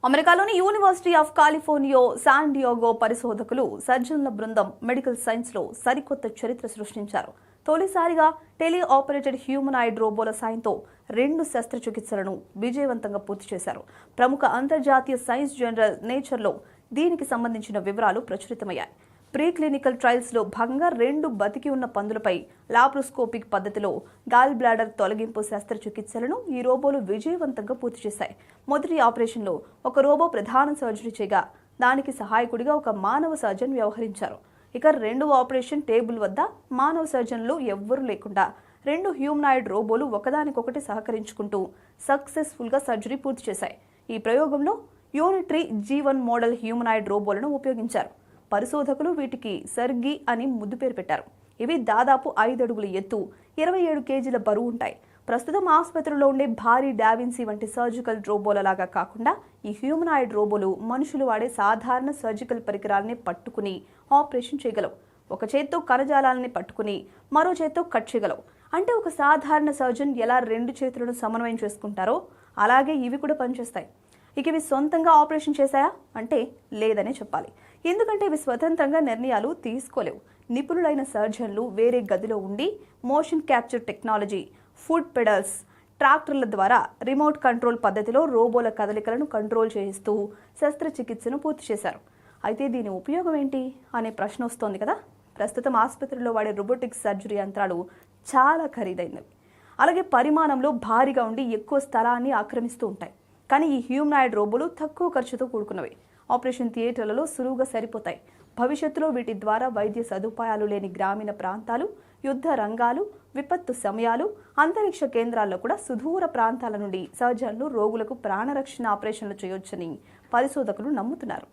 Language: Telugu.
అమెరికాలోని university of California San Diego పరిశోధకులు సర్జన్ల బృందం మెడికల్ సైన్స్లో సరికొత్త చరిత్ర సృష్టించారు. తొలిసారిగా టెలి ఆపరేటెడ్ హ్యూమనాయిడ్ రోబోల సాయంతో 2 శస్త్రచికిత్సలను విజయవంతంగా పూర్తి చేశారు. ప్రముఖ అంతర్జాతీయ సైన్స్ జర్నల్ నేచర్లో దీనికి సంబంధించిన వివరాలు ప్రచురితమయ్యాయి. ప్రీ క్లినికల్ ట్రయల్స్ లో భాగంగా 2 బతికి ఉన్న పందులపై లాప్రోస్కోపిక్ పద్ధతిలో గాల్ బ్లాడర్ తొలగింపు శస్త్రచికిత్సలను ఈ రోబోలు విజయవంతంగా పూర్తి చేశాయి. మొదటి ఆపరేషన్లో ఒక రోబో ప్రధాన సర్జరీ చేయగా దానికి సహాయకుడిగా ఒక మానవ సర్జన్ వ్యవహరించారు. ఇక రెండవ ఆపరేషన్ టేబుల్ వద్ద మానవ సర్జన్లు ఎవ్వరూ లేకుండా 2 హ్యూమనాయిడ్ రోబోలు ఒకదానికొకటి సహకరించుకుంటూ సక్సెస్ఫుల్ గా సర్జరీ పూర్తి చేశాయి. ఈ ప్రయోగంలో యూనిట్రీ G1 మోడల్ హ్యూమనాయిడ్ రోబోలను ఉపయోగించారు. పరిశోధకులు వీటికి సర్గి అని ముద్దు పేరు పెట్టారు. ఇవి దాదాపు 5 అడుగుల ఎత్తు, 27 కేజీల బరువు ఉంటాయి. ప్రస్తుతం ఆసుపత్రిలో ఉండే భారీ డావిన్సీ వంటి సర్జికల్ రోబోలలాగా కాకుండా ఈ హ్యూమనాయిడ్ రోబోలు మనుషులు వాడే సాధారణ సర్జికల్ పరికరాలని పట్టుకుని ఆపరేషన్ చేయగలవు. ఒక చేత్తో కణజాలాలని పట్టుకుని మరో చేత్తో కట్ చేయగలవు. అంటే ఒక సాధారణ సర్జన్ ఎలా 2 చేతులను సమన్వయం చేసుకుంటారో అలాగే ఇవి కూడా పనిచేస్తాయి. ఇక ఇవి సొంతంగా ఆపరేషన్ చేశాయా అంటే లేదనే చెప్పాలి. ఎందుకంటే ఇవి స్వతంత్రంగా నిర్ణయాలు తీసుకోలేవు. నిపుణులైన సర్జన్లు వేరే గదిలో ఉండి motion capture technology, foot pedals, ట్రాక్టర్ల ద్వారా రిమోట్ కంట్రోల్ పద్ధతిలో రోబోల కదలికలను కంట్రోల్ చేయిస్తూ శస్త్రచికిత్సను పూర్తి చేశారు. అయితే దీని ఉపయోగం ఏంటి అనే ప్రశ్న వస్తోంది కదా. ప్రస్తుతం ఆసుపత్రిలో వాడే రోబోటిక్ సర్జరీ యంత్రాలు చాలా ఖరీదైనవి. అలాగే పరిమాణంలో భారీగా ఉండి ఎక్కువ స్థలాన్ని ఆక్రమిస్తూ ఉంటాయి. కానీ ఈ హ్యూమనాయిడ్ రోబోలు తక్కువ ఖర్చుతో కూడుకున్నవి. ఆపరేషన్ థియేటర్లలో సులువుగా సరిపోతాయి. భవిష్యత్తులో వీటి ద్వారా వైద్య సదుపాయాలు లేని గ్రామీణ ప్రాంతాలు, యుద్ధ రంగాలు, విపత్తు సమయాలు, అంతరిక్ష కేంద్రాల్లో కూడా సుదూర ప్రాంతాల నుండి సర్జన్లు రోగులకు ప్రాణరక్షణ ఆపరేషన్లు చేయొచ్చని పరిశోధకులు నమ్ముతున్నారు.